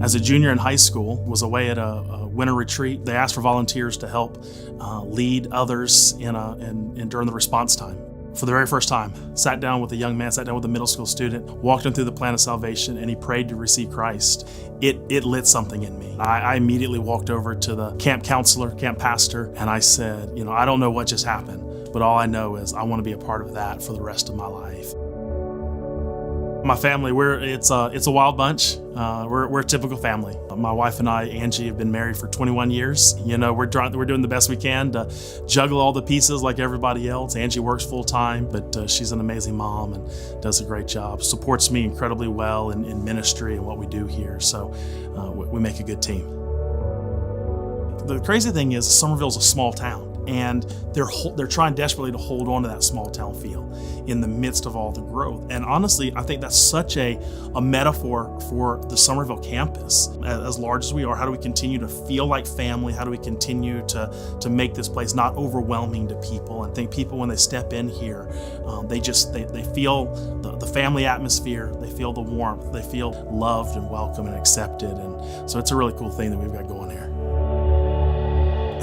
As a junior in high school, was away at a winter retreat. They asked for volunteers to help lead others during the response time. For the very first time, sat down with a middle school student, walked him through the plan of salvation, and he prayed to receive Christ. It lit something in me. I immediately walked over to the camp counselor, camp pastor, and I said, I don't know what just happened, but all I know is I want to be a part of that for the rest of my life. My family, it's a wild bunch. We're a typical family. My wife and I, Angie, have been married for 21 years. We're doing the best we can to juggle all the pieces like everybody else. Angie works full time, but she's an amazing mom and does a great job. Supports me incredibly well in ministry and what we do here. So we make a good team. The crazy thing is, Summerville's a small town. And they're trying desperately to hold on to that small town feel in the midst of all the growth. And honestly, I think that's such a metaphor for the Summerville campus. As large as we are, how do we continue to feel like family? How do we continue to make this place not overwhelming to people? And I think people, when they step in here, they feel the family atmosphere, they feel the warmth, they feel loved and welcome and accepted. And so it's a really cool thing that we've got going here.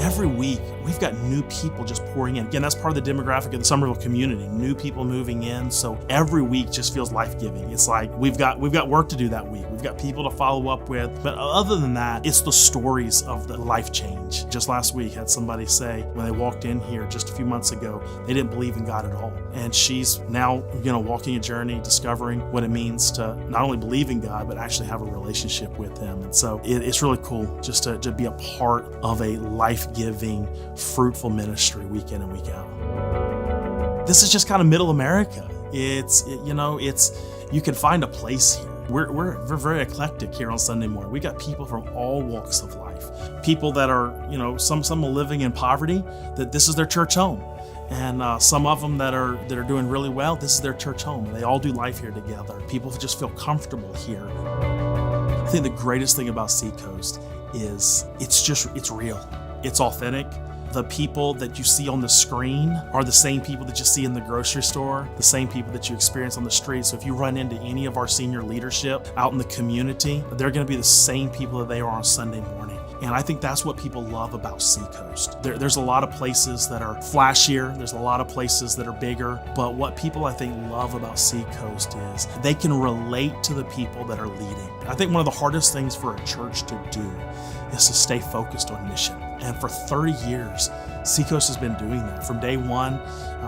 Every week, we've got new people just pouring in. Again, that's part of the demographic of the Summerville community, new people moving in. So every week just feels life-giving. It's like we've got work to do that week. We've got people to follow up with. But other than that, it's the stories of the life change. Just last week, had somebody say when they walked in here just a few months ago, they didn't believe in God at all. And she's now, walking a journey, discovering what it means to not only believe in God, but actually have a relationship with Him. And so it's really cool just to be a part of a life-giving, fruitful ministry week in and week out. This is just kind of middle America. You can find a place here. We're very eclectic here on Sunday morning. We got people from all walks of life. People that are, some are living in poverty, that this is their church home. And some of them that are doing really well, this is their church home. They all do life here together. People just feel comfortable here. I think the greatest thing about Seacoast is it's real. It's authentic. The people that you see on the screen are the same people that you see in the grocery store, the same people that you experience on the street. So if you run into any of our senior leadership out in the community, they're going to be the same people that they are on Sunday morning. And I think that's what people love about Seacoast. There's a lot of places that are flashier. There's a lot of places that are bigger. But what people, I think, love about Seacoast is they can relate to the people that are leading. I think one of the hardest things for a church to do is to stay focused on mission. And for 30 years, Seacoast has been doing that. From day one,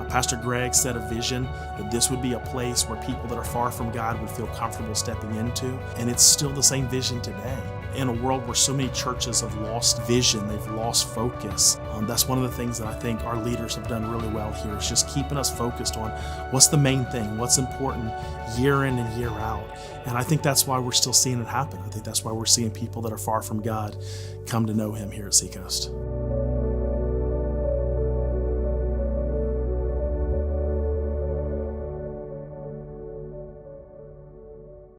Pastor Greg set a vision that this would be a place where people that are far from God would feel comfortable stepping into. And it's still the same vision today. In a world where so many churches have lost vision, they've lost focus. That's one of the things that I think our leaders have done really well here, is just keeping us focused on what's the main thing, what's important year in and year out. And I think that's why we're still seeing it happen. I think that's why we're seeing people that are far from God come to know Him here at Seacoast.